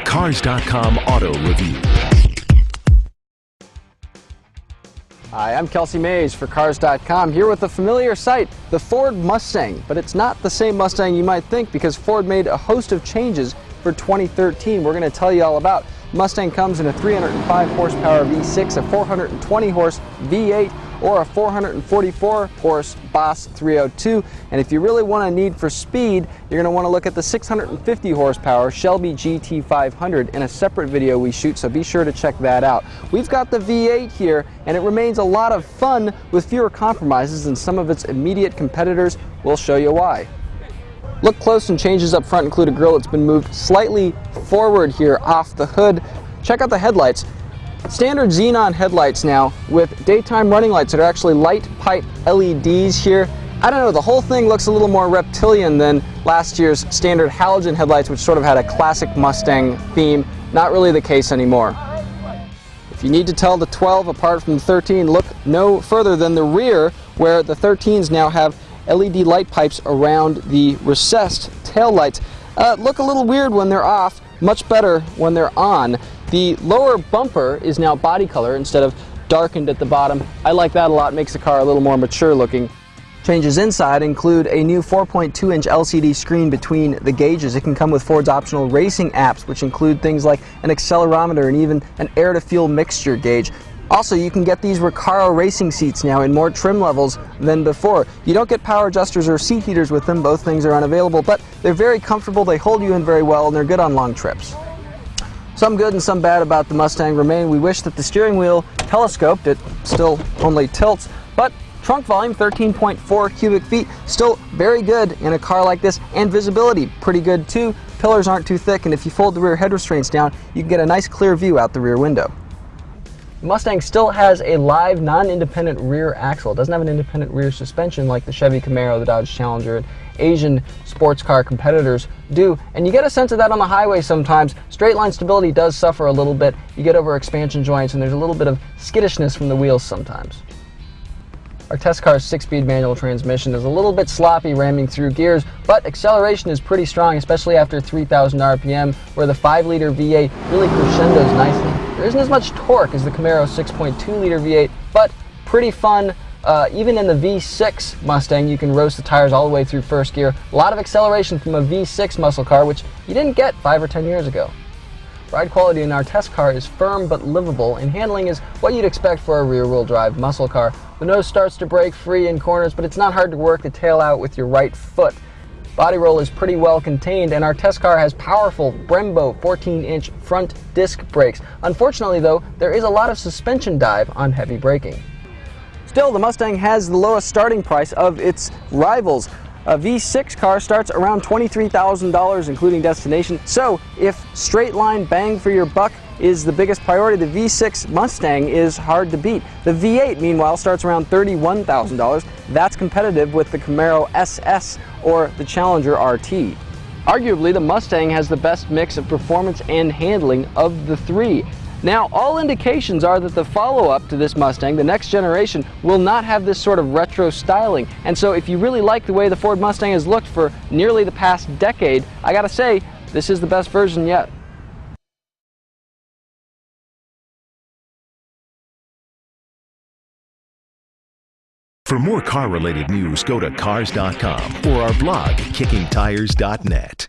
Cars.com Auto Review. Hi, I'm Kelsey Mays for Cars.com, here with a familiar sight, the Ford Mustang. But it's not the same Mustang you might think, because Ford made a host of changes for 2013 we're going to tell you all about. Mustang comes in a 305 horsepower V6, a 420 horse V8, or a 444 horse Boss 302. And if you really want a need for speed, you're going to want to look at the 650 horsepower Shelby GT500 in a separate video we shoot, so be sure to check that out. We've got the V8 here, and it remains a lot of fun with fewer compromises than some of its immediate competitors. We'll show you why. Look close, and changes up front include a grille that's been moved slightly forward here off the hood. Check out the headlights. Standard xenon headlights now with daytime running lights that are actually light pipe LEDs here. I don't know, the whole thing looks a little more reptilian than last year's standard halogen headlights, which sort of had a classic Mustang theme. Not really the case anymore. If you need to tell the 12 apart from the 13, look no further than the rear, where the 13s now have LED light pipes around the recessed tail lights. Look a little weird when they're off, much better when they're on. The lower bumper is now body color instead of darkened at the bottom. I like that a lot, makes the car a little more mature looking. Changes inside include a new 4.2-inch LCD screen between the gauges. It can come with Ford's optional racing apps, which include things like an accelerometer and even an air-to-fuel mixture gauge. Also, you can get these Recaro racing seats now in more trim levels than before. You don't get power adjusters or seat heaters with them. Both things are unavailable, but they're very comfortable, they hold you in very well, and they're good on long trips. Some good and some bad about the Mustang remain. We wish that the steering wheel telescoped. It still only tilts, but trunk volume, 13.4 cubic feet, still very good in a car like this, and visibility, pretty good too. Pillars aren't too thick, and if you fold the rear head restraints down, you can get a nice clear view out the rear window. The Mustang still has a live, non-independent rear axle. It doesn't have an independent rear suspension like the Chevy Camaro, the Dodge Challenger, and Asian sports car competitors do. And you get a sense of that on the highway sometimes. Straight line stability does suffer a little bit. You get over expansion joints, and there's a little bit of skittishness from the wheels sometimes. Our test car's 6-speed manual transmission is a little bit sloppy ramming through gears, but acceleration is pretty strong, especially after 3,000 RPM, where the 5-liter V8 really crescendos nicely. There isn't as much torque as the Camaro's 6.2-liter V8, but pretty fun. Even in the V6 Mustang, you can roast the tires all the way through first gear. A lot of acceleration from a V6 muscle car, which you didn't get 5 or 10 years ago. Ride quality in our test car is firm but livable, and handling is what you'd expect for a rear-wheel drive muscle car. The nose starts to break free in corners, but it's not hard to work the tail out with your right foot. Body roll is pretty well contained, and our test car has powerful Brembo 14-inch front disc brakes. Unfortunately though, there is a lot of suspension dive on heavy braking. Still, the Mustang has the lowest starting price of its rivals. A V6 car starts around $23,000 including destination, so if straight line bang for your buck is the biggest priority, the V6 Mustang is hard to beat. The V8, meanwhile, starts around $31,000. That's competitive with the Camaro SS or the Challenger RT. Arguably, the Mustang has the best mix of performance and handling of the three. Now, all indications are that the follow-up to this Mustang, the next generation, will not have this sort of retro styling. And so if you really like the way the Ford Mustang has looked for nearly the past decade, I gotta say, this is the best version yet. For more car-related news, go to Cars.com or our blog, KickingTires.net.